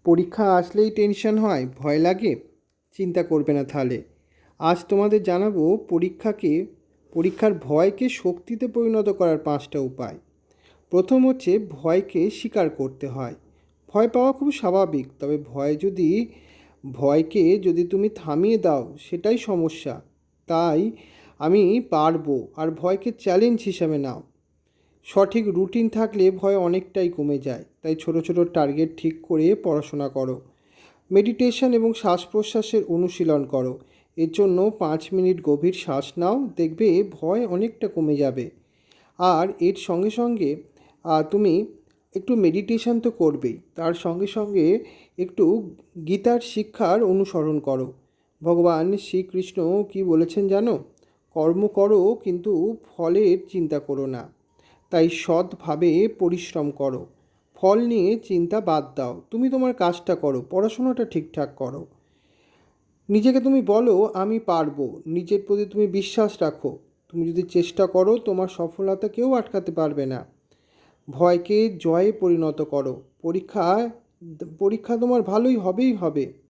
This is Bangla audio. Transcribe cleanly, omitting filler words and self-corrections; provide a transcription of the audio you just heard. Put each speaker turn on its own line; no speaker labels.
পরীক্ষা আসলেই টেনশন হয়, ভয় লাগে? চিন্তা করবে না তাহলে। আজ তোমাদের জানাবো পরীক্ষার ভয়কে শক্তিতে পরিণত করার 5টা উপায়। প্রথম হচ্ছে, ভয়কে স্বীকার করতে হয়। ভয় পাওয়া খুব স্বাভাবিক, তবে ভয়কে যদি তুমি থামিয়ে দাও সেটাই সমস্যা। তাই আমি পারবো আর ভয়কে চ্যালেঞ্জ হিসাবে নাও। সঠিক রুটিন থাকলে ভয় অনেকটাই কমে যায়। তাই ছোট ছোট টার্গেট ঠিক করে পড়াশোনা করো। মেডিটেশন এবং শ্বাস প্রশ্বাসের অনুশীলন করো। এর জন্য 5 মিনিট গভীর শ্বাস নাও, দেখবে ভয় অনেকটা কমে যাবে। আর এর সঙ্গে সঙ্গে তুমি একটু মেডিটেশন তো করবেই, তার সঙ্গে সঙ্গে একটু গীতার শিক্ষার অনুসরণ করো। ভগবান শ্রীকৃষ্ণ কি বলেছেন জানো? কর্ম করো কিন্তু ফলের চিন্তা করো না। তাই সৎভাবে পরিশ্রম করো, ফল নিয়ে চিন্তা বাদ দাও। তুমি তোমার কাজটা করো, পড়াশোনাটা ঠিকঠাক করো। নিজেকে তুমি বলো আমি পারবো, নিজের প্রতি তুমি বিশ্বাস রাখো। তুমি যদি চেষ্টা করো, তোমার সফলতা কেউ আটকাতে পারবে না। ভয়কে জয়ে পরিণত করো। পরীক্ষা পরীক্ষা তোমার ভালোই হবেই হবে।